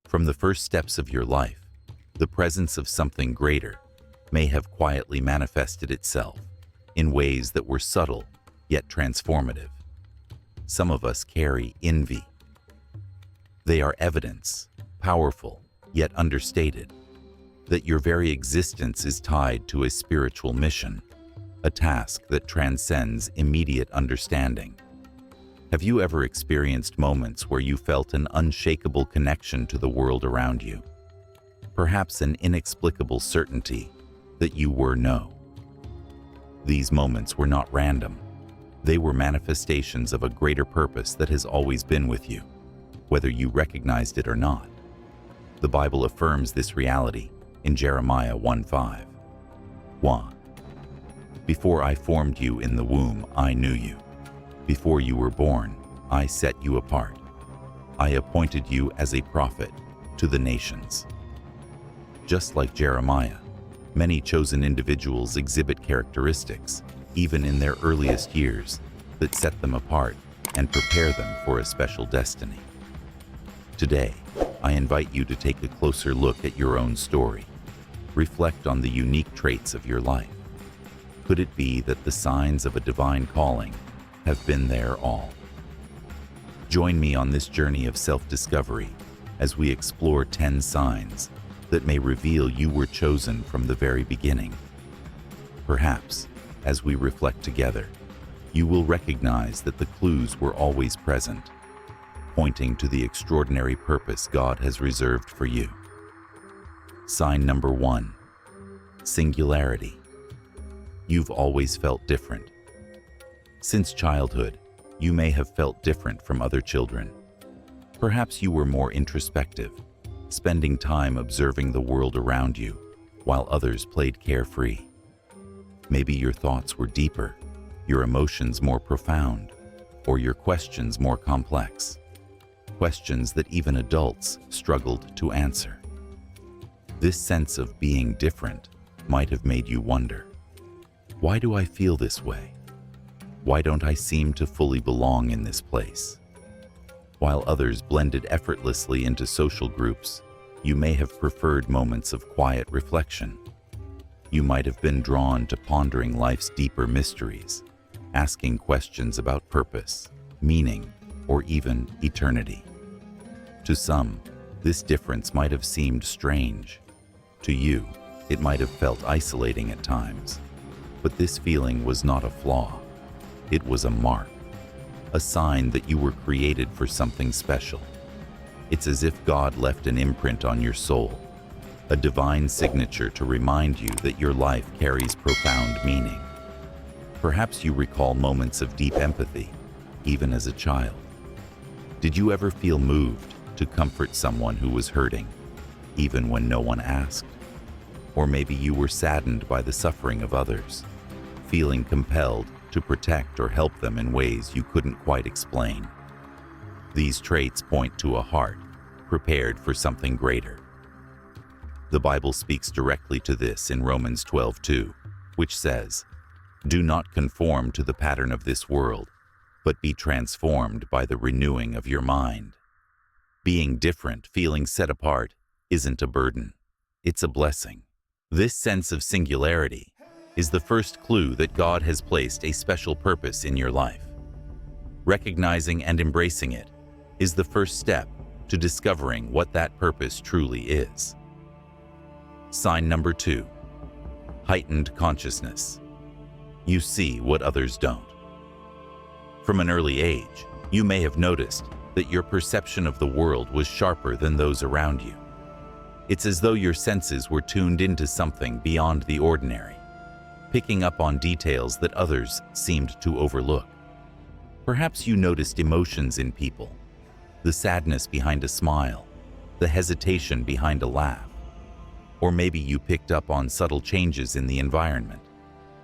From the first steps of your life, the presence of something greater may have quietly manifested itself in ways that were subtle yet transformative. Some of us carry envy. They are evidence, powerful yet understated, that your very existence is tied to a spiritual mission, a task that transcends immediate understanding. Have you ever experienced moments where you felt an unshakable connection to the world around you? Perhaps an inexplicable certainty that you were no. These moments were not random. They were manifestations of a greater purpose that has always been with you, whether you recognized it or not. The Bible affirms this reality in Jeremiah 1:5. 1. Before I formed you in the womb, I knew you. Before you were born, I set you apart. I appointed you as a prophet to the nations. Just like Jeremiah, many chosen individuals exhibit characteristics, even in their earliest years, that set them apart and prepare them for a special destiny. Today, I invite you to take a closer look at your own story. Reflect on the unique traits of your life. Could it be that the signs of a divine calling have been there all? Join me on this journey of self-discovery as we explore 10 signs that may reveal you were chosen from the very beginning. Perhaps, as we reflect together, you will recognize that the clues were always present, pointing to the extraordinary purpose God has reserved for you. Sign number 1. Singularity. You've always felt different. Since childhood, you may have felt different from other children. Perhaps you were more introspective, spending time observing the world around you, while others played carefree. Maybe your thoughts were deeper, your emotions more profound, or your questions more complex. Questions that even adults struggled to answer. This sense of being different might have made you wonder, why do I feel this way? Why don't I seem to fully belong in this place? While others blended effortlessly into social groups, you may have preferred moments of quiet reflection. You might have been drawn to pondering life's deeper mysteries, asking questions about purpose, meaning, or even eternity. To some, this difference might have seemed strange. To you, it might have felt isolating at times. But this feeling was not a flaw. It was a mark, a sign that you were created for something special. It's as if God left an imprint on your soul, a divine signature to remind you that your life carries profound meaning. Perhaps you recall moments of deep empathy, even as a child. Did you ever feel moved to comfort someone who was hurting, even when no one asked? Or maybe you were saddened by the suffering of others, feeling compelled to protect or help them in ways you couldn't quite explain. These traits point to a heart prepared for something greater. The Bible speaks directly to this in Romans 12:2, which says, "Do not conform to the pattern of this world, but be transformed by the renewing of your mind." Being different, feeling set apart, isn't a burden. It's a blessing. This sense of singularity is the first clue that God has placed a special purpose in your life. Recognizing and embracing it is the first step to discovering what that purpose truly is. Sign number 2. Heightened consciousness. You see what others don't. From an early age, you may have noticed that your perception of the world was sharper than those around you. It's as though your senses were tuned into something beyond the ordinary, picking up on details that others seemed to overlook. Perhaps you noticed emotions in people, the sadness behind a smile, the hesitation behind a laugh. Or maybe you picked up on subtle changes in the environment,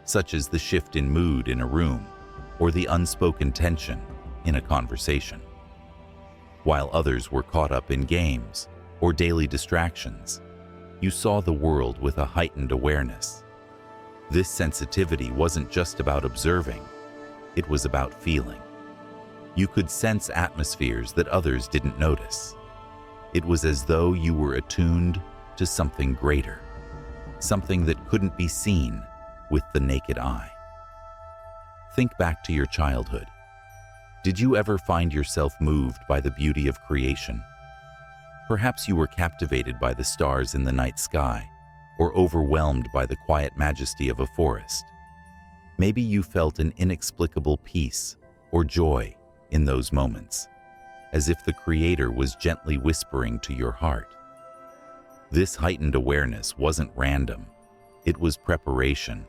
such as the shift in mood in a room or the unspoken tension in a conversation. While others were caught up in games or daily distractions, you saw the world with a heightened awareness. This sensitivity wasn't just about observing, it was about feeling. You could sense atmospheres that others didn't notice. It was as though you were attuned to something greater, something that couldn't be seen with the naked eye. Think back to your childhood. Did you ever find yourself moved by the beauty of creation? Perhaps you were captivated by the stars in the night sky, or overwhelmed by the quiet majesty of a forest. Maybe you felt an inexplicable peace or joy in those moments, as if the Creator was gently whispering to your heart. This heightened awareness wasn't random. It was preparation,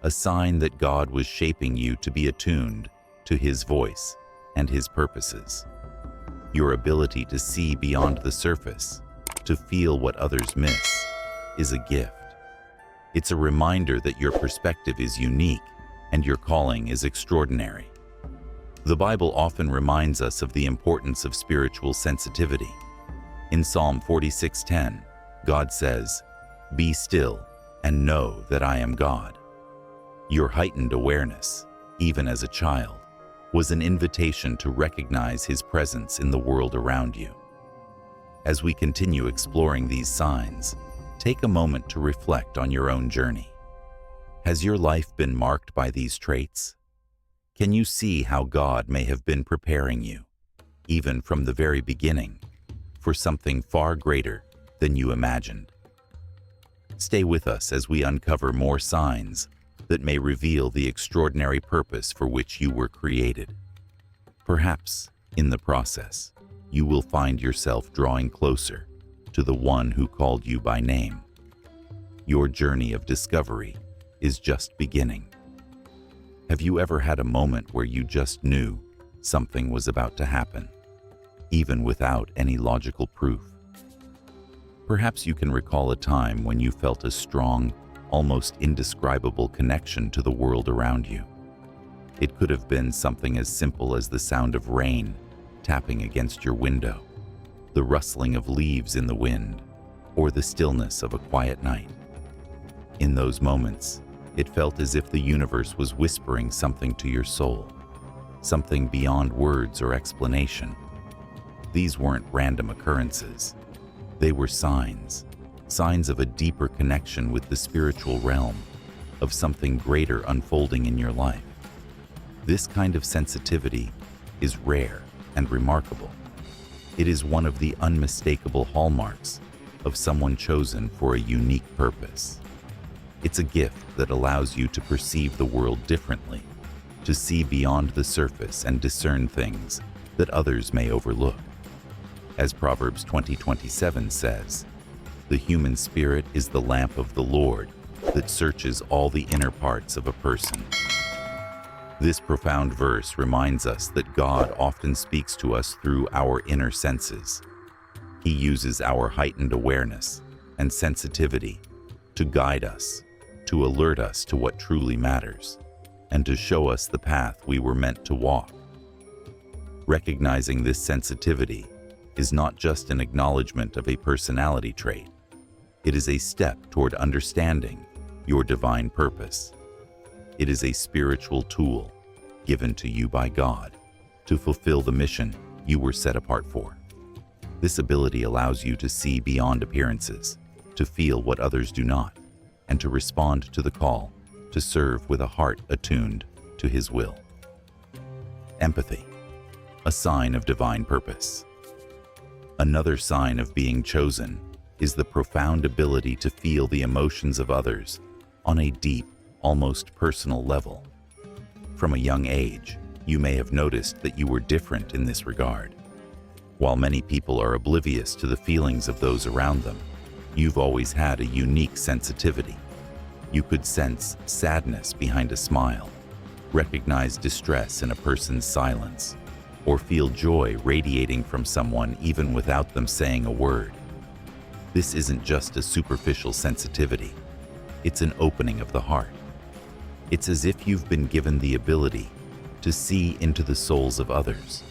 a sign that God was shaping you to be attuned to His voice and His purposes. Your ability to see beyond the surface, to feel what others miss, is a gift. It's a reminder that your perspective is unique and your calling is extraordinary. The Bible often reminds us of the importance of spiritual sensitivity. In Psalm 46:10, God says, "Be still and know that I am God." Your heightened awareness, even as a child, was an invitation to recognize His presence in the world around you. As we continue exploring these signs, take a moment to reflect on your own journey. Has your life been marked by these traits? Can you see how God may have been preparing you, even from the very beginning, for something far greater than you imagined? Stay with us as we uncover more signs that may reveal the extraordinary purpose for which you were created. Perhaps, in the process, you will find yourself drawing closer to the one who called you by name. Your journey of discovery is just beginning. Have you ever had a moment where you just knew something was about to happen, even without any logical proof? Perhaps you can recall a time when you felt a strong, almost indescribable connection to the world around you. It could have been something as simple as the sound of rain tapping against your window, the rustling of leaves in the wind, or the stillness of a quiet night. In those moments, it felt as if the universe was whispering something to your soul, something beyond words or explanation. These weren't random occurrences. They were signs of a deeper connection with the spiritual realm, of something greater unfolding in your life. This kind of sensitivity is rare and remarkable. It is one of the unmistakable hallmarks of someone chosen for a unique purpose. It's a gift that allows you to perceive the world differently, to see beyond the surface and discern things that others may overlook. As Proverbs 20:27 says, "The human spirit is the lamp of the Lord that searches all the inner parts of a person." This profound verse reminds us that God often speaks to us through our inner senses. He uses our heightened awareness and sensitivity to guide us, to alert us to what truly matters, and to show us the path we were meant to walk. Recognizing this sensitivity is not just an acknowledgement of a personality trait. It is a step toward understanding your divine purpose. It is a spiritual tool given to you by God to fulfill the mission you were set apart for. This ability allows you to see beyond appearances, to feel what others do not, and to respond to the call to serve with a heart attuned to His will. Empathy, a sign of divine purpose. Another sign of being chosen is the profound ability to feel the emotions of others on a deep, almost personal level. From a young age, you may have noticed that you were different in this regard. While many people are oblivious to the feelings of those around them, you've always had a unique sensitivity. You could sense sadness behind a smile, recognize distress in a person's silence, or feel joy radiating from someone even without them saying a word. This isn't just a superficial sensitivity. It's an opening of the heart. It's as if you've been given the ability to see into the souls of others,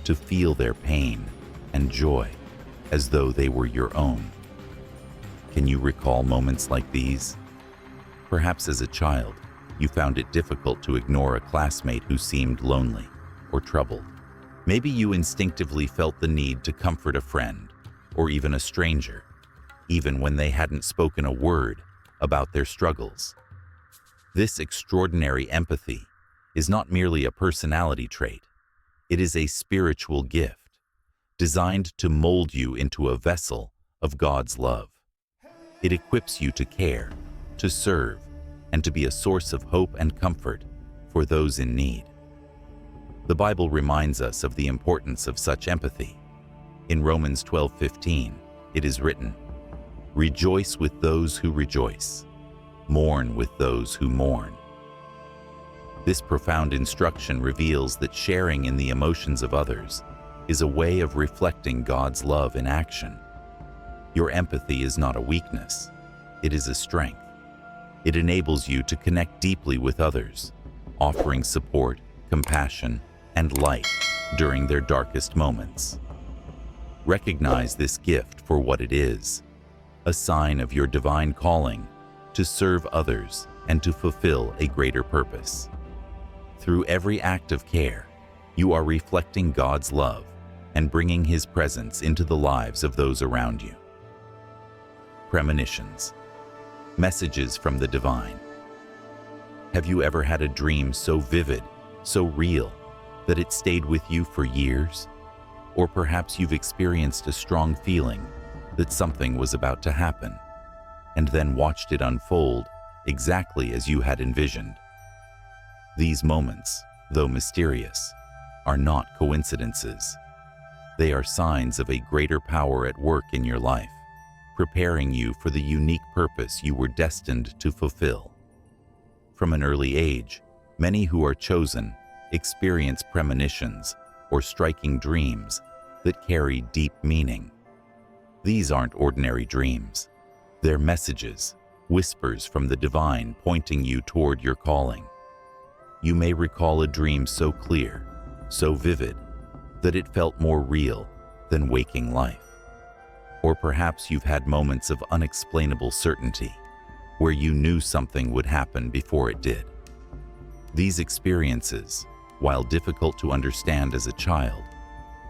to feel their pain and joy as though they were your own. Can you recall moments like these? Perhaps as a child, you found it difficult to ignore a classmate who seemed lonely or troubled. Maybe you instinctively felt the need to comfort a friend, or even a stranger, even when they hadn't spoken a word about their struggles. This extraordinary empathy is not merely a personality trait. It is a spiritual gift, designed to mold you into a vessel of God's love. It equips you to care, to serve, and to be a source of hope and comfort for those in need. The Bible reminds us of the importance of such empathy. In Romans 12:15, it is written, "Rejoice with those who rejoice, mourn with those who mourn." This profound instruction reveals that sharing in the emotions of others is a way of reflecting God's love in action. Your empathy is not a weakness, it is a strength. It enables you to connect deeply with others, offering support, compassion, and light during their darkest moments. Recognize this gift for what it is, a sign of your divine calling to serve others and to fulfill a greater purpose. Through every act of care, you are reflecting God's love and bringing His presence into the lives of those around you. Premonitions. Messages from the divine. Have you ever had a dream so vivid, so real, that it stayed with you for years? Or perhaps you've experienced a strong feeling that something was about to happen, and then watched it unfold exactly as you had envisioned. These moments, though mysterious, are not coincidences. They are signs of a greater power at work in your life, preparing you for the unique purpose you were destined to fulfill. From an early age, many who are chosen experience premonitions or striking dreams that carry deep meaning. These aren't ordinary dreams. They're messages, whispers from the divine pointing you toward your calling. You may recall a dream so clear, so vivid, that it felt more real than waking life. Or perhaps you've had moments of unexplainable certainty, where you knew something would happen before it did. These experiences, while difficult to understand as a child,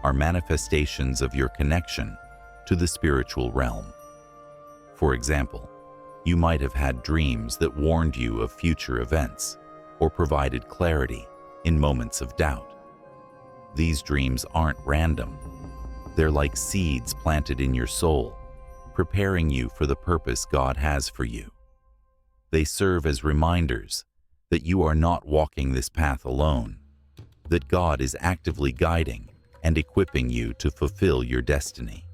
are manifestations of your connection to the spiritual realm. For example, you might have had dreams that warned you of future events or provided clarity in moments of doubt. These dreams aren't random. They're like seeds planted in your soul, preparing you for the purpose God has for you. They serve as reminders that you are not walking this path alone, that God is actively guiding and equipping you to fulfill your destiny.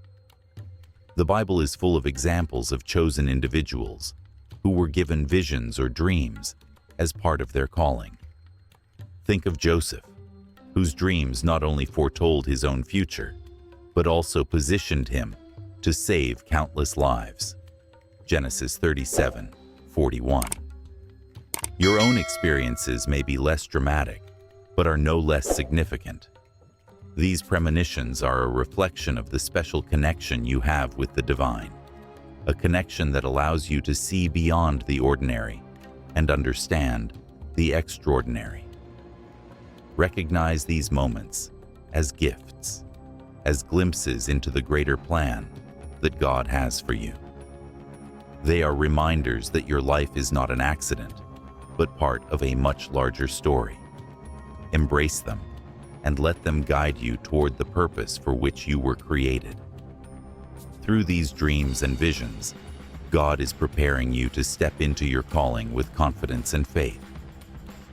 The Bible is full of examples of chosen individuals who were given visions or dreams as part of their calling. Think of Joseph, whose dreams not only foretold his own future, but also positioned him to save countless lives. Genesis 37:41. Your own experiences may be less dramatic, but are no less significant. These premonitions are a reflection of the special connection you have with the divine, a connection that allows you to see beyond the ordinary and understand the extraordinary. Recognize these moments as gifts, as glimpses into the greater plan that God has for you. They are reminders that your life is not an accident, but part of a much larger story. Embrace them and let them guide you toward the purpose for which you were created. Through these dreams and visions, God is preparing you to step into your calling with confidence and faith,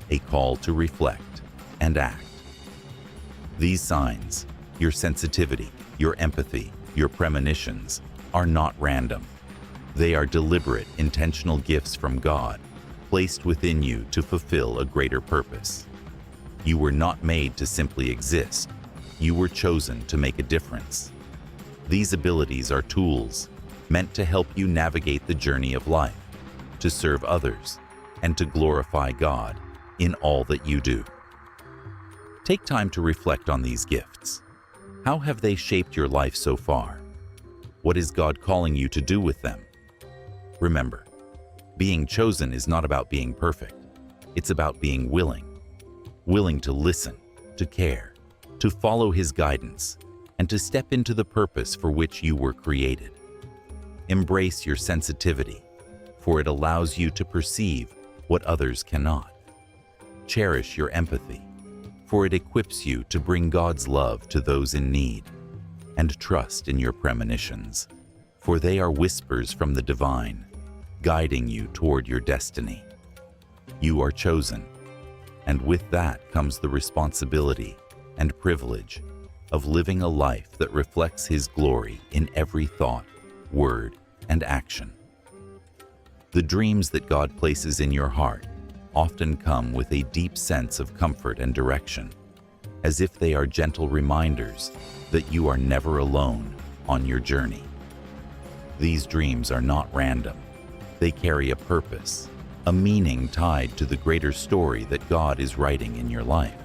a call to reflect and act. These signs, your sensitivity, your empathy, your premonitions, are not random. They are deliberate, intentional gifts from God, placed within you to fulfill a greater purpose. You were not made to simply exist. You were chosen to make a difference. These abilities are tools meant to help you navigate the journey of life, to serve others, and to glorify God in all that you do. Take time to reflect on these gifts. How have they shaped your life so far? What is God calling you to do with them? Remember, being chosen is not about being perfect. It's about being willing to listen, to care, to follow His guidance, and to step into the purpose for which you were created. Embrace your sensitivity, for it allows you to perceive what others cannot. Cherish your empathy, for it equips you to bring God's love to those in need. And trust in your premonitions, for they are whispers from the divine, guiding you toward your destiny. You are chosen, and with that comes the responsibility and privilege of living a life that reflects His glory in every thought, word, and action. The dreams that God places in your heart often come with a deep sense of comfort and direction, as if they are gentle reminders that you are never alone on your journey. These dreams are not random. They carry a purpose, a meaning tied to the greater story that God is writing in your life.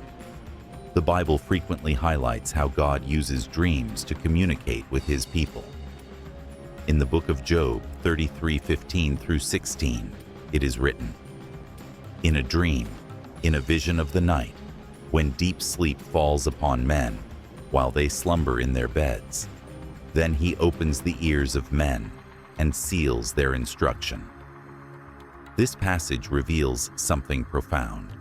The Bible frequently highlights how God uses dreams to communicate with His people. In the book of Job 33:15 through 16, it is written, "In a dream, in a vision of the night, when deep sleep falls upon men, while they slumber in their beds, then He opens the ears of men and seals their instruction." This passage reveals something profound.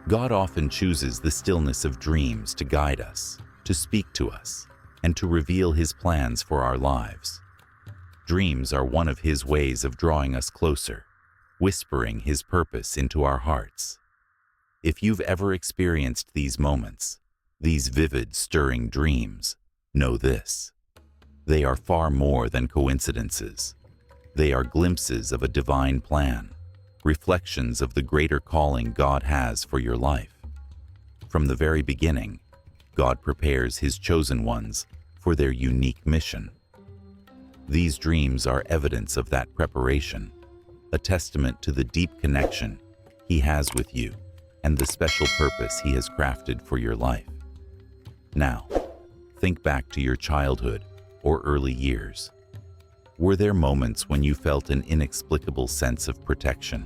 God often chooses the stillness of dreams to guide us, to speak to us, and to reveal His plans for our lives. Dreams are one of His ways of drawing us closer, whispering His purpose into our hearts. If you've ever experienced these moments, these vivid, stirring dreams, know this: they are far more than coincidences. They are glimpses of a divine plan, reflections of the greater calling God has for your life. From the very beginning, God prepares His chosen ones for their unique mission. These dreams are evidence of that preparation, a testament to the deep connection He has with you and the special purpose He has crafted for your life. Now, think back to your childhood or early years. Were there moments when you felt an inexplicable sense of protection?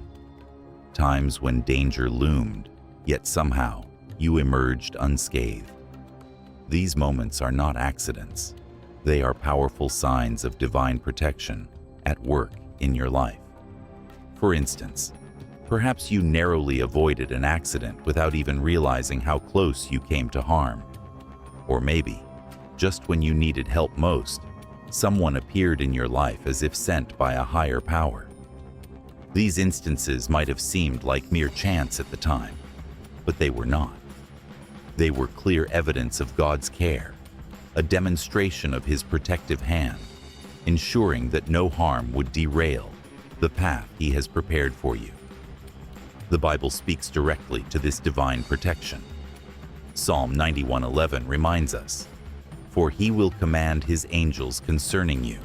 Times when danger loomed, yet somehow you emerged unscathed? These moments are not accidents. They are powerful signs of divine protection at work in your life. For instance, perhaps you narrowly avoided an accident without even realizing how close you came to harm. Or maybe, just when you needed help most, someone appeared in your life as if sent by a higher power. These instances might have seemed like mere chance at the time, but they were not. They were clear evidence of God's care, a demonstration of His protective hand, ensuring that no harm would derail the path He has prepared for you. The Bible speaks directly to this divine protection. Psalm 91:11 reminds us, "For He will command His angels concerning you,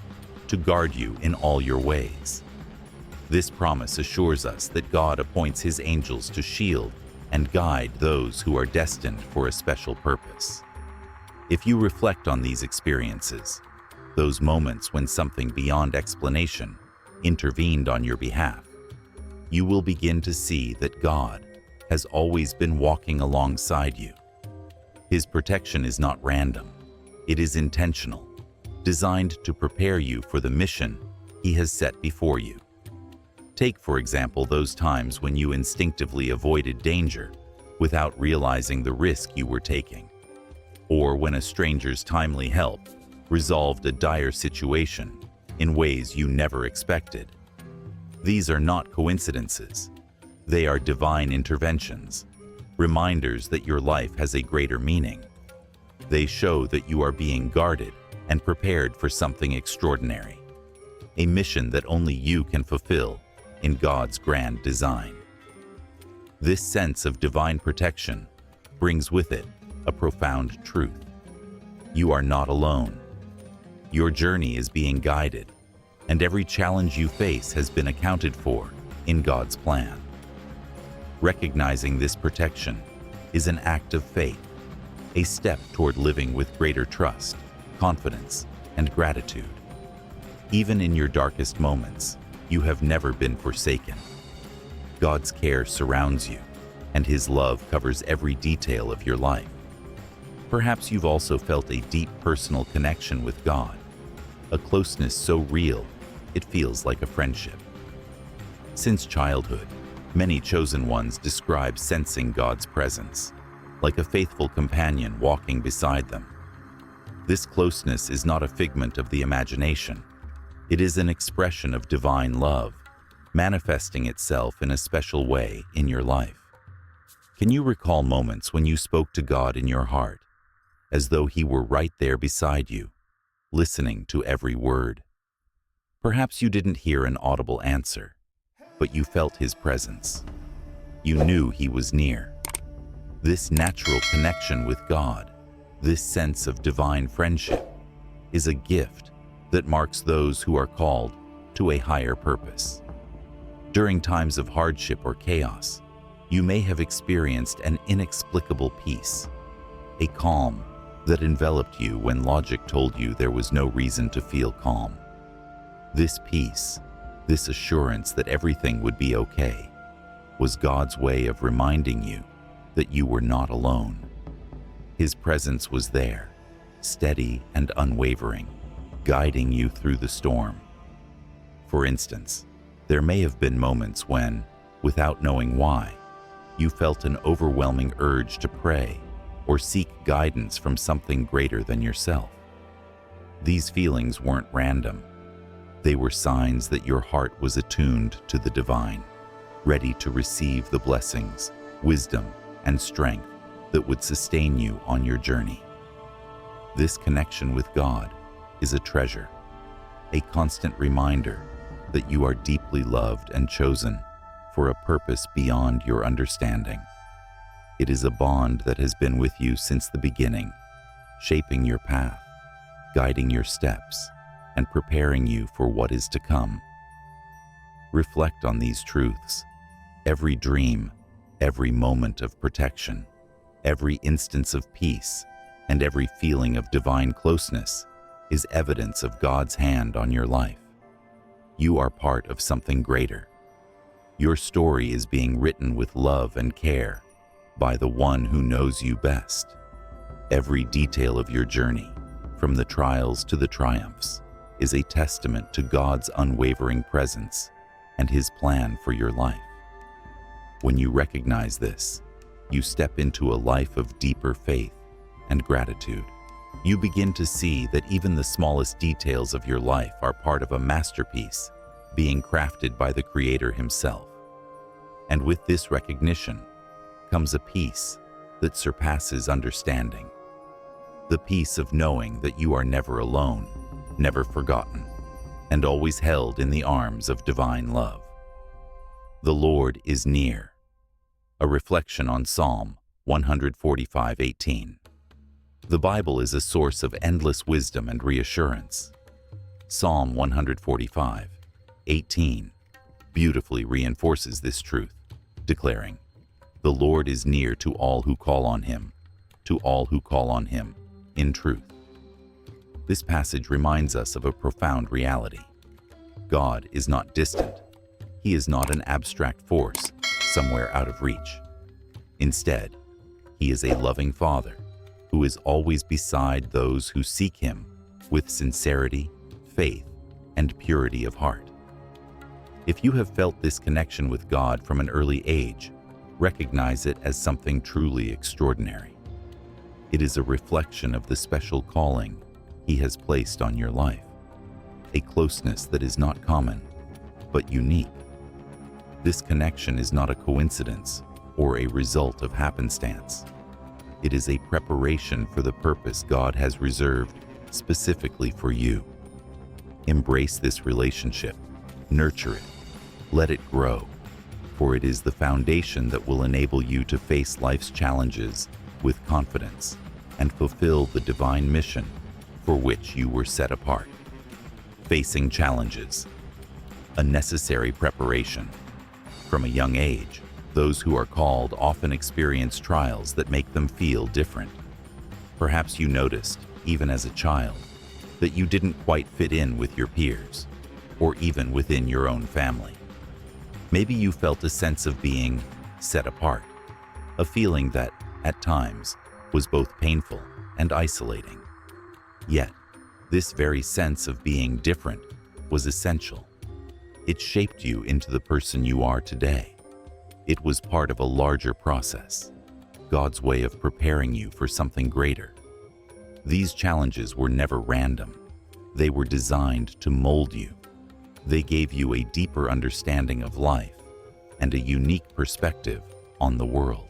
to guard you in all your ways." This promise assures us that God appoints His angels to shield and guide those who are destined for a special purpose. If you reflect on these experiences, those moments when something beyond explanation intervened on your behalf, you will begin to see that God has always been walking alongside you. His protection is not random. It is intentional, designed to prepare you for the mission He has set before you. Take, for example, those times when you instinctively avoided danger without realizing the risk you were taking, or when a stranger's timely help resolved a dire situation in ways you never expected. These are not coincidences. They are divine interventions, reminders that your life has a greater meaning. They show that you are being guarded and prepared for something extraordinary, a mission that only you can fulfill in God's grand design. This sense of divine protection brings with it a profound truth. You are not alone. Your journey is being guided, and every challenge you face has been accounted for in God's plan. Recognizing this protection is an act of faith, a step toward living with greater trust, confidence, and gratitude. Even in your darkest moments, you have never been forsaken. God's care surrounds you, and His love covers every detail of your life. Perhaps you've also felt a deep personal connection with God, a closeness so real it feels like a friendship. Since childhood, many chosen ones describe sensing God's presence, like a faithful companion walking beside them. This closeness is not a figment of the imagination. It is an expression of divine love, manifesting itself in a special way in your life. Can you recall moments when you spoke to God in your heart, as though He were right there beside you, listening to every word? Perhaps you didn't hear an audible answer, but you felt His presence. You knew He was near. This natural connection with God, this sense of divine friendship, is a gift that marks those who are called to a higher purpose. During times of hardship or chaos, you may have experienced an inexplicable peace, a calm that enveloped you when logic told you there was no reason to feel calm. This peace, this assurance that everything would be okay, was God's way of reminding you that you were not alone. His presence was there, steady and unwavering, guiding you through the storm. For instance, there may have been moments when, without knowing why, you felt an overwhelming urge to pray or seek guidance from something greater than yourself. These feelings weren't random. They were signs that your heart was attuned to the divine, ready to receive the blessings, wisdom, and strength that would sustain you on your journey. This connection with God is a treasure, a constant reminder that you are deeply loved and chosen for a purpose beyond your understanding. It is a bond that has been with you since the beginning, shaping your path, guiding your steps, and preparing you for what is to come. Reflect on these truths. Every dream, every moment of protection, every instance of peace, and every feeling of divine closeness is evidence of God's hand on your life. You are part of something greater. Your story is being written with love and care by the one who knows you best. Every detail of your journey, from the trials to the triumphs, is a testament to God's unwavering presence and His plan for your life. When you recognize this, you step into a life of deeper faith and gratitude. You begin to see that even the smallest details of your life are part of a masterpiece being crafted by the Creator Himself. And with this recognition comes a peace that surpasses understanding. The peace of knowing that you are never alone, never forgotten, and always held in the arms of divine love. The Lord is near. A reflection on Psalm 145:18. The Bible is a source of endless wisdom and reassurance. Psalm 145:18 beautifully reinforces this truth, declaring, "The Lord is near to all who call on Him, to all who call on Him in truth." This passage reminds us of a profound reality. God is not distant. He is not an abstract force somewhere out of reach. Instead, He is a loving Father who is always beside those who seek Him with sincerity, faith, and purity of heart. If you have felt this connection with God from an early age, recognize it as something truly extraordinary. It is a reflection of the special calling He has placed on your life, a closeness that is not common, but unique. This connection is not a coincidence or a result of happenstance. It is a preparation for the purpose God has reserved specifically for you. Embrace this relationship, nurture it, let it grow, for it is the foundation that will enable you to face life's challenges with confidence and fulfill the divine mission for which you were set apart. Facing challenges, a necessary preparation. From a young age, those who are called often experience trials that make them feel different. Perhaps you noticed, even as a child, that you didn't quite fit in with your peers, or even within your own family. Maybe you felt a sense of being set apart, a feeling that, at times, was both painful and isolating. Yet, this very sense of being different was essential. It shaped you into the person you are today. It was part of a larger process, God's way of preparing you for something greater. These challenges were never random. They were designed to mold you. They gave you a deeper understanding of life and a unique perspective on the world.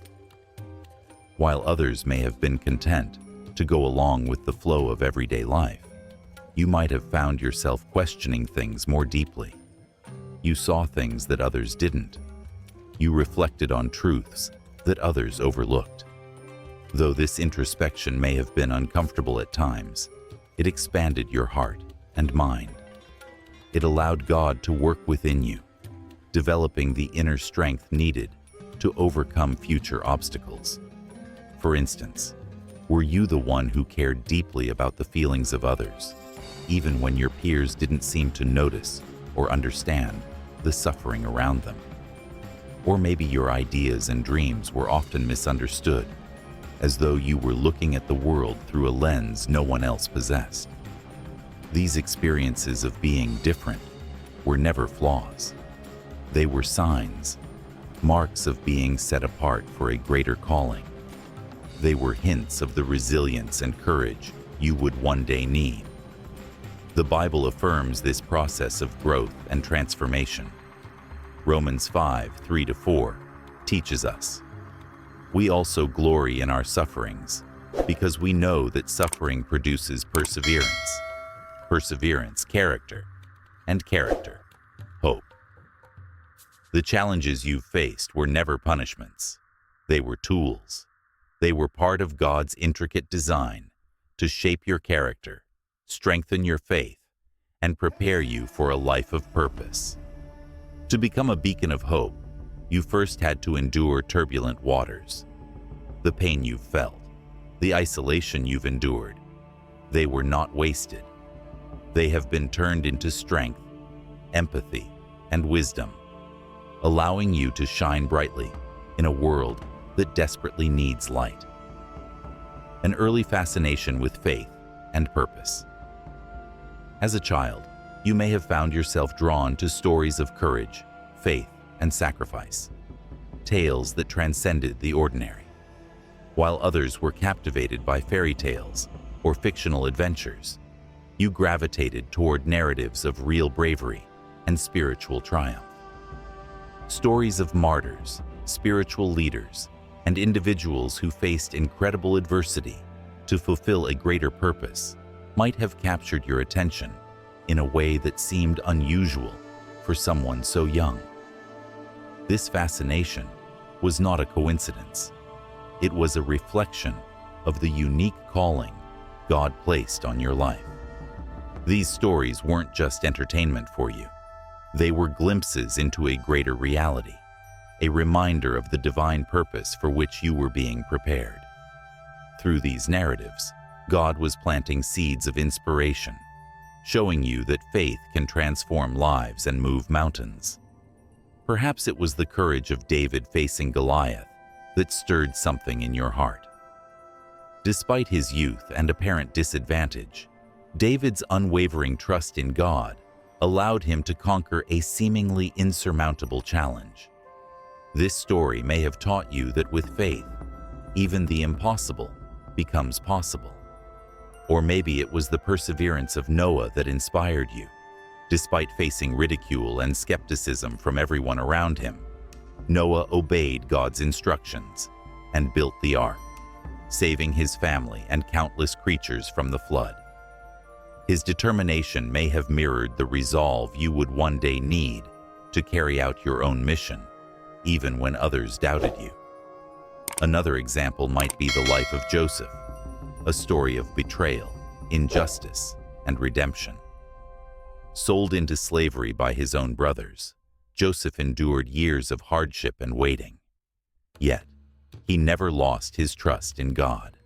While others may have been content to go along with the flow of everyday life, you might have found yourself questioning things more deeply. You saw things that others didn't. You reflected on truths that others overlooked. Though this introspection may have been uncomfortable at times, it expanded your heart and mind. It allowed God to work within you, developing the inner strength needed to overcome future obstacles. For instance, were you the one who cared deeply about the feelings of others, even when your peers didn't seem to notice or understand the suffering around them? Or maybe your ideas and dreams were often misunderstood, as though you were looking at the world through a lens no one else possessed. These experiences of being different were never flaws. They were signs, marks of being set apart for a greater calling. They were hints of the resilience and courage you would one day need. The Bible affirms this process of growth and transformation. Romans 5:3-4 teaches us, "We also glory in our sufferings, because we know that suffering produces perseverance. Perseverance, character, and character, hope." The challenges you've faced were never punishments. They were tools. They were part of God's intricate design to shape your character, strengthen your faith, and prepare you for a life of purpose. To become a beacon of hope, you first had to endure turbulent waters. The pain you've felt, the isolation you've endured, they were not wasted. They have been turned into strength, empathy, and wisdom, allowing you to shine brightly in a world that desperately needs light. An early fascination with faith and purpose. As a child, you may have found yourself drawn to stories of courage, faith, and sacrifice, tales that transcended the ordinary. While others were captivated by fairy tales or fictional adventures, you gravitated toward narratives of real bravery and spiritual triumph. Stories of martyrs, spiritual leaders, and individuals who faced incredible adversity to fulfill a greater purpose might have captured your attention in a way that seemed unusual for someone so young. This fascination was not a coincidence. It was a reflection of the unique calling God placed on your life. These stories weren't just entertainment for you. They were glimpses into a greater reality, a reminder of the divine purpose for which you were being prepared. Through these narratives, God was planting seeds of inspiration, showing you that faith can transform lives and move mountains. Perhaps it was the courage of David facing Goliath that stirred something in your heart. Despite his youth and apparent disadvantage, David's unwavering trust in God allowed him to conquer a seemingly insurmountable challenge. This story may have taught you that with faith, even the impossible becomes possible. Or maybe it was the perseverance of Noah that inspired you. Despite facing ridicule and skepticism from everyone around him, Noah obeyed God's instructions and built the ark, saving his family and countless creatures from the flood. His determination may have mirrored the resolve you would one day need to carry out your own mission, even when others doubted you. Another example might be the life of Joseph, a story of betrayal, injustice, and redemption. Sold into slavery by his own brothers, Joseph endured years of hardship and waiting. Yet, he never lost his trust in God.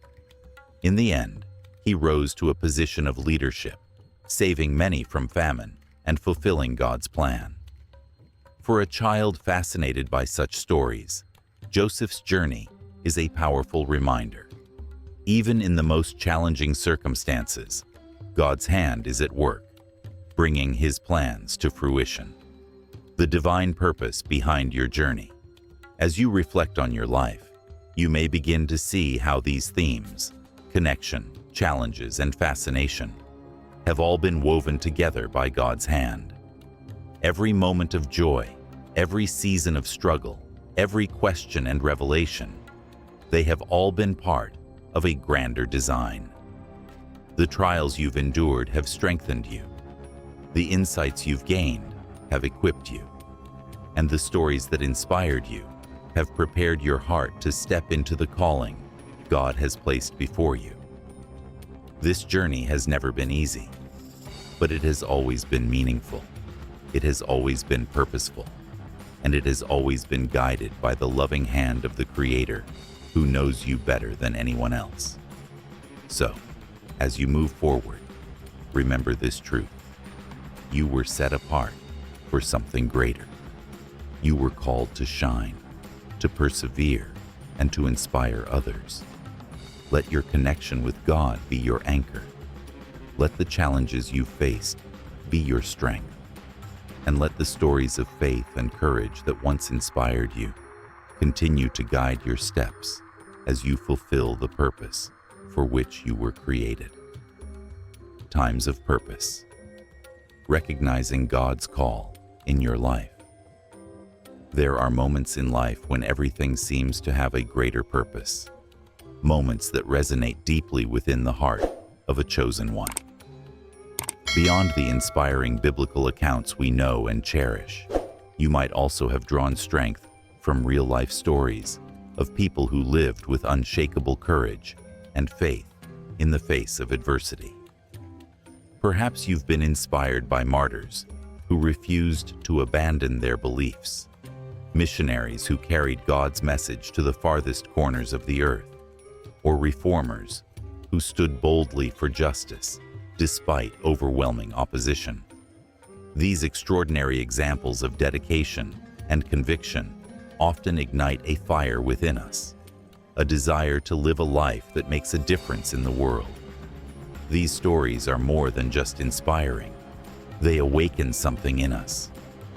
In the end, he rose to a position of leadership, saving many from famine and fulfilling God's plan. For a child fascinated by such stories, Joseph's journey is a powerful reminder. Even in the most challenging circumstances, God's hand is at work, bringing His plans to fruition. The divine purpose behind your journey. As you reflect on your life, you may begin to see how these themes, connection, challenges, and fascination, have all been woven together by God's hand. Every moment of joy, every season of struggle, every question and revelation, they have all been part of a grander design. The trials you've endured have strengthened you. The insights you've gained have equipped you. And the stories that inspired you have prepared your heart to step into the calling God has placed before you. This journey has never been easy, but it has always been meaningful. It has always been purposeful, and it has always been guided by the loving hand of the Creator, who knows you better than anyone else. So, as you move forward, remember this truth. You were set apart for something greater. You were called to shine, to persevere, and to inspire others. Let your connection with God be your anchor. Let the challenges you faced be your strength. And let the stories of faith and courage that once inspired you continue to guide your steps as you fulfill the purpose for which you were created. Times of purpose. Recognizing God's call in your life. There are moments in life when everything seems to have a greater purpose. Moments that resonate deeply within the heart of a chosen one. Beyond the inspiring biblical accounts we know and cherish, you might also have drawn strength from real-life stories of people who lived with unshakable courage and faith in the face of adversity. Perhaps you've been inspired by martyrs who refused to abandon their beliefs, missionaries who carried God's message to the farthest corners of the earth, or reformers who stood boldly for justice despite overwhelming opposition. These extraordinary examples of dedication and conviction often ignite a fire within us, a desire to live a life that makes a difference in the world. These stories are more than just inspiring. They awaken something in us,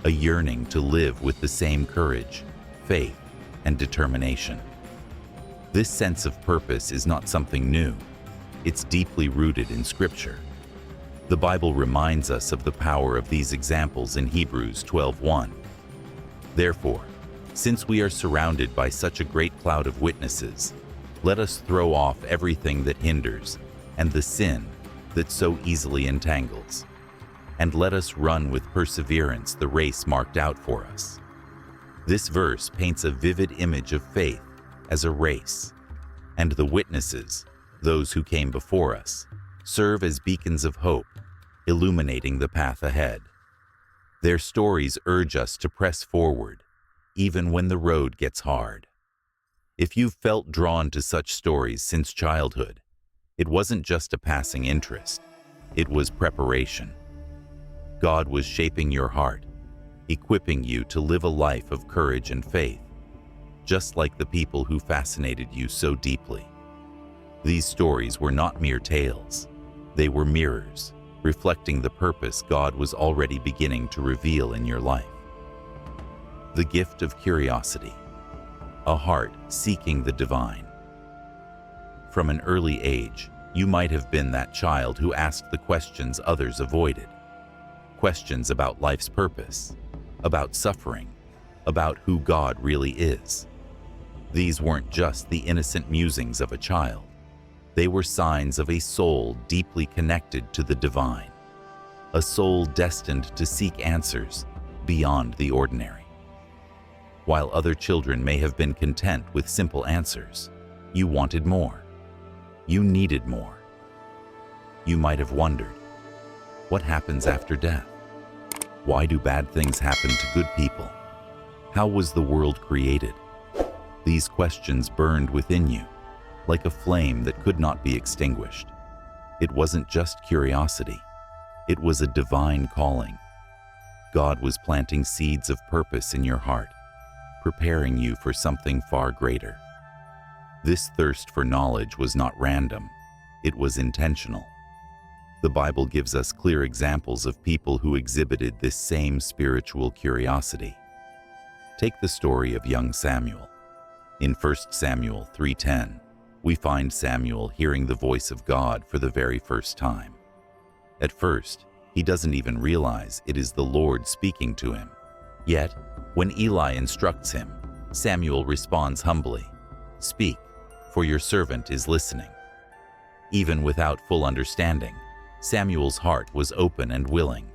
a yearning to live with the same courage, faith, and determination. This sense of purpose is not something new. It's deeply rooted in Scripture. The Bible reminds us of the power of these examples in Hebrews 12:1. Therefore, since we are surrounded by such a great cloud of witnesses, let us throw off everything that hinders and the sin that so easily entangles, and let us run with perseverance the race marked out for us. This verse paints a vivid image of faith as a race, and the witnesses, those who came before us, serve as beacons of hope, illuminating the path ahead. Their stories urge us to press forward, even when the road gets hard. If you've felt drawn to such stories since childhood, it wasn't just a passing interest, it was preparation. God was shaping your heart, equipping you to live a life of courage and faith, just like the people who fascinated you so deeply. These stories were not mere tales. They were mirrors, reflecting the purpose God was already beginning to reveal in your life. The gift of curiosity, a heart seeking the divine. From an early age, you might have been that child who asked the questions others avoided. Questions about life's purpose, about suffering, about who God really is. These weren't just the innocent musings of a child. They were signs of a soul deeply connected to the divine, a soul destined to seek answers beyond the ordinary. While other children may have been content with simple answers, you wanted more. You needed more. You might have wondered, what happens after death? Why do bad things happen to good people? How was the world created? These questions burned within you, like a flame that could not be extinguished. It wasn't just curiosity. It was a divine calling. God was planting seeds of purpose in your heart, preparing you for something far greater. This thirst for knowledge was not random, it was intentional. The Bible gives us clear examples of people who exhibited this same spiritual curiosity. Take the story of young Samuel. In 1 Samuel 3:10, we find Samuel hearing the voice of God for the very first time. At first, he doesn't even realize it is the Lord speaking to him. Yet, when Eli instructs him, Samuel responds humbly, "Speak, for your servant is listening." Even without full understanding, Samuel's heart was open and willing,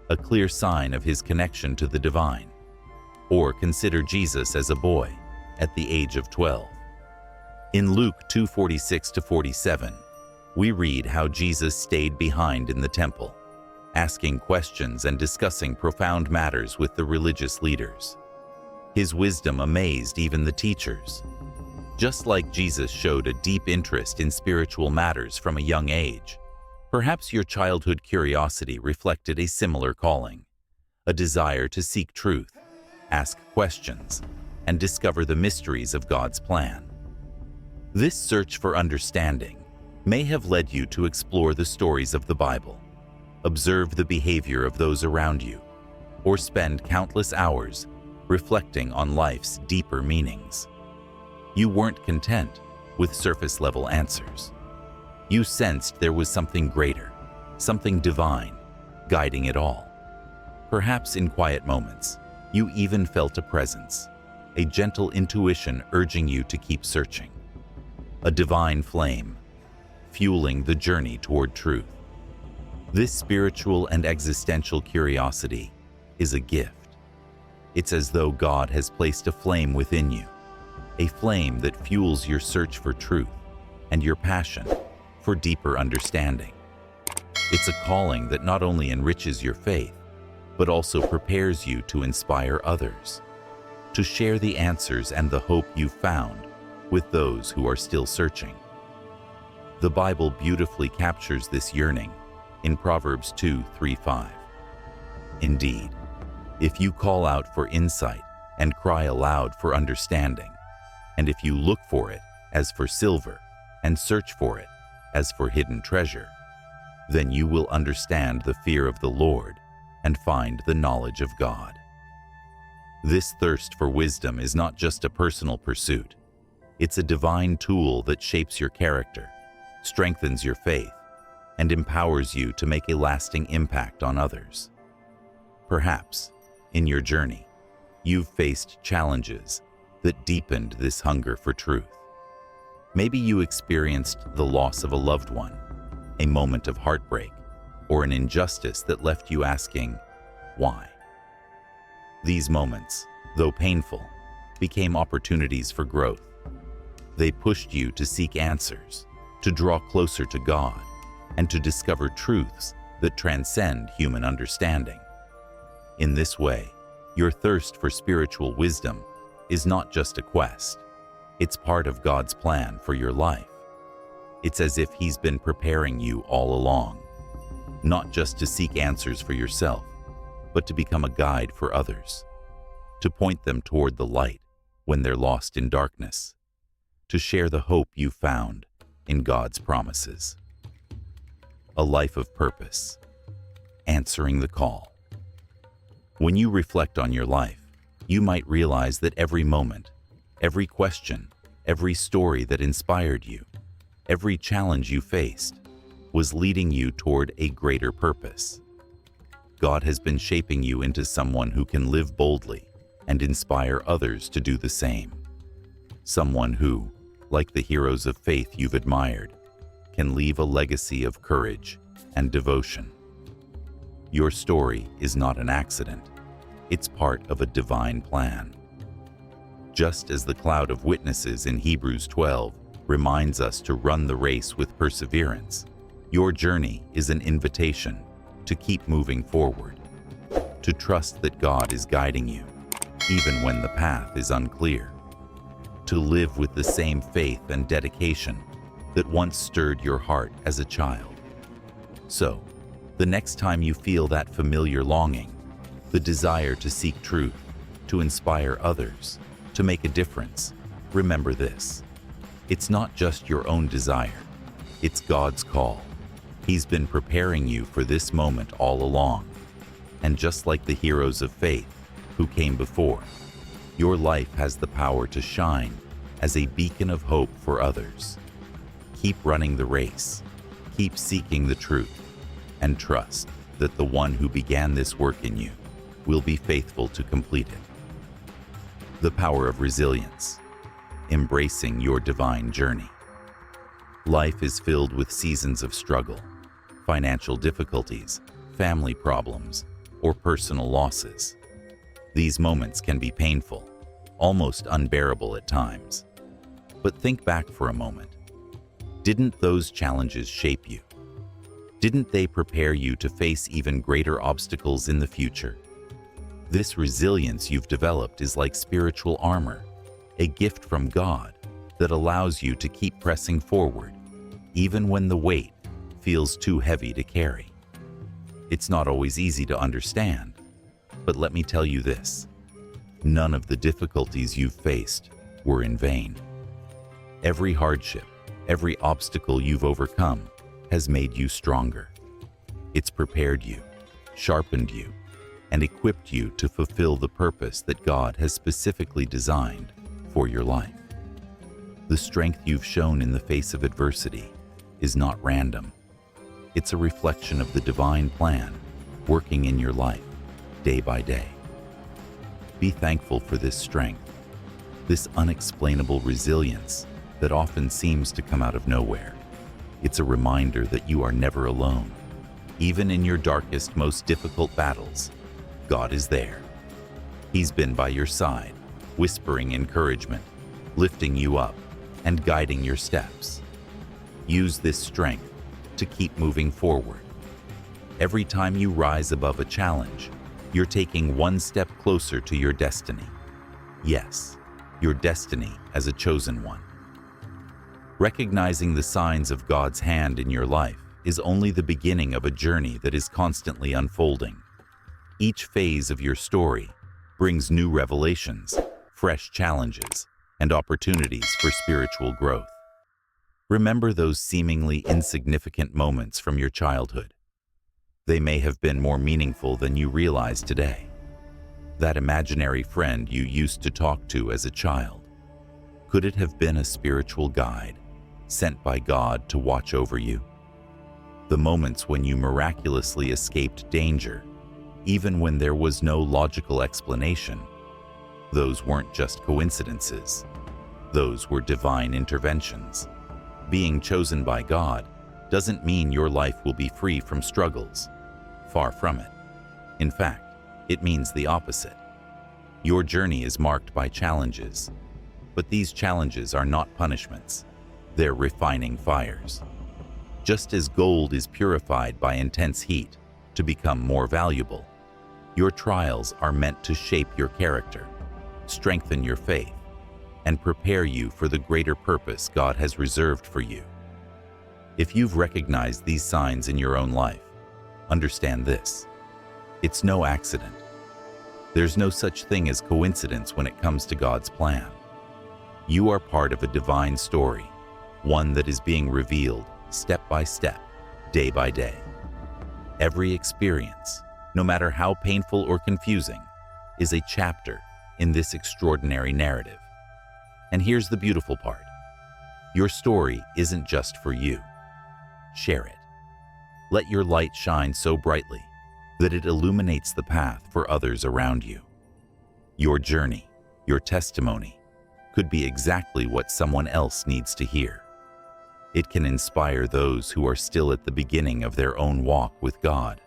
a clear sign of his connection to the divine. Or consider Jesus as a boy, at the age of 12. In Luke 2:46-47, we read how Jesus stayed behind in the temple, asking questions and discussing profound matters with the religious leaders. His wisdom amazed even the teachers. Just like Jesus showed a deep interest in spiritual matters from a young age, perhaps your childhood curiosity reflected a similar calling, a desire to seek truth, ask questions, and discover the mysteries of God's plan. This search for understanding may have led you to explore the stories of the Bible, observe the behavior of those around you, or spend countless hours reflecting on life's deeper meanings. You weren't content with surface-level answers. You sensed there was something greater, something divine, guiding it all. Perhaps in quiet moments, you even felt a presence, a gentle intuition urging you to keep searching. A divine flame, fueling the journey toward truth. This spiritual and existential curiosity is a gift. It's as though God has placed a flame within you, a flame that fuels your search for truth and your passion for deeper understanding. It's a calling that not only enriches your faith, but also prepares you to inspire others, to share the answers and the hope you've found with those who are still searching. The Bible beautifully captures this yearning in Proverbs 2:3-5. Indeed, if you call out for insight and cry aloud for understanding, and if you look for it as for silver and search for it as for hidden treasure, then you will understand the fear of the Lord and find the knowledge of God. This thirst for wisdom is not just a personal pursuit. It's a divine tool that shapes your character, strengthens your faith, and empowers you to make a lasting impact on others. Perhaps, in your journey, you've faced challenges that deepened this hunger for truth. Maybe you experienced the loss of a loved one, a moment of heartbreak, or an injustice that left you asking, why? These moments, though painful, became opportunities for growth. They pushed you to seek answers, to draw closer to God, and to discover truths that transcend human understanding. In this way, your thirst for spiritual wisdom is not just a quest. It's part of God's plan for your life. It's as if He's been preparing you all along, not just to seek answers for yourself, but to become a guide for others, to point them toward the light when they're lost in darkness, to share the hope you found in God's promises. A life of purpose, answering the call. When you reflect on your life, you might realize that every moment, every question, every story that inspired you, every challenge you faced, was leading you toward a greater purpose. God has been shaping you into someone who can live boldly and inspire others to do the same. Someone who, like the heroes of faith you've admired, can leave a legacy of courage and devotion. Your story is not an accident. It's part of a divine plan. Just as the cloud of witnesses in Hebrews 12 reminds us to run the race with perseverance, your journey is an invitation to keep moving forward, to trust that God is guiding you, even when the path is unclear, to live with the same faith and dedication that once stirred your heart as a child. So, the next time you feel that familiar longing, the desire to seek truth, to inspire others, to make a difference, remember this: It's not just your own desire, it's God's call. He's been preparing you for this moment all along. And just like the heroes of faith who came before, your life has the power to shine as a beacon of hope for others. Keep running the race, keep seeking the truth, and trust that the one who began this work in you will be faithful to complete it. The power of resilience, embracing your divine journey. Life is filled with seasons of struggle, financial difficulties, family problems, or personal losses. These moments can be painful, almost unbearable at times. But think back for a moment. Didn't those challenges shape you? Didn't they prepare you to face even greater obstacles in the future? This resilience you've developed is like spiritual armor, a gift from God that allows you to keep pressing forward, even when the weight feels too heavy to carry. It's not always easy to understand, but let me tell you this: none of the difficulties you've faced were in vain. Every hardship, every obstacle you've overcome has made you stronger. It's prepared you, sharpened you, and equipped you to fulfill the purpose that God has specifically designed for your life. The strength you've shown in the face of adversity is not random. It's a reflection of the divine plan working in your life day by day. Be thankful for this strength, this unexplainable resilience that often seems to come out of nowhere. It's a reminder that you are never alone. Even in your darkest, most difficult battles, God is there. He's been by your side, whispering encouragement, lifting you up, and guiding your steps. Use this strength to keep moving forward. Every time you rise above a challenge, you're taking one step closer to your destiny. Yes, your destiny as a chosen one. Recognizing the signs of God's hand in your life is only the beginning of a journey that is constantly unfolding. Each phase of your story brings new revelations, fresh challenges, and opportunities for spiritual growth. Remember those seemingly insignificant moments from your childhood. They may have been more meaningful than you realize today. That imaginary friend you used to talk to as a child, could it have been a spiritual guide sent by God to watch over you? The moments when you miraculously escaped danger, even when there was no logical explanation, those weren't just coincidences. Those were divine interventions. Being chosen by God doesn't mean your life will be free from struggles. Far from it. In fact, it means the opposite. Your journey is marked by challenges, but these challenges are not punishments. They're refining fires. Just as gold is purified by intense heat to become more valuable, your trials are meant to shape your character, strengthen your faith, and prepare you for the greater purpose God has reserved for you. If you've recognized these signs in your own life, understand this: it's no accident. There's no such thing as coincidence when it comes to God's plan. You are part of a divine story, one that is being revealed step by step, day by day. Every experience, no matter how painful or confusing, is a chapter in this extraordinary narrative. And here's the beautiful part: your story isn't just for you. Share it. Let your light shine so brightly that it illuminates the path for others around you. Your journey, your testimony, could be exactly what someone else needs to hear. It can inspire those who are still at the beginning of their own walk with God.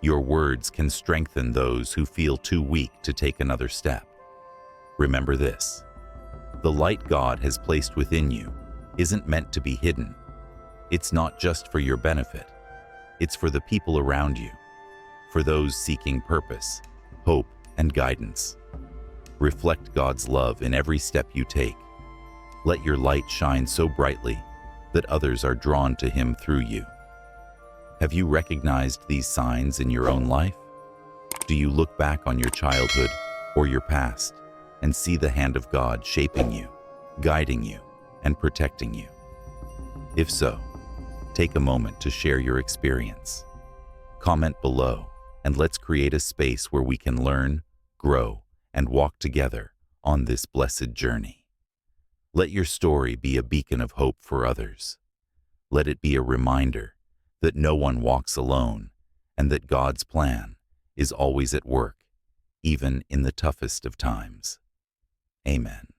Your words can strengthen those who feel too weak to take another step. Remember this: the light God has placed within you isn't meant to be hidden. It's not just for your benefit. It's for the people around you, for those seeking purpose, hope, and guidance. Reflect God's love in every step you take. Let your light shine so brightly that others are drawn to Him through you. Have you recognized these signs in your own life? Do you look back on your childhood or your past and see the hand of God shaping you, guiding you, and protecting you? If so, take a moment to share your experience. Comment below, and let's create a space where we can learn, grow, and walk together on this blessed journey. Let your story be a beacon of hope for others. Let it be a reminder that no one walks alone and that God's plan is always at work, even in the toughest of times. Amen.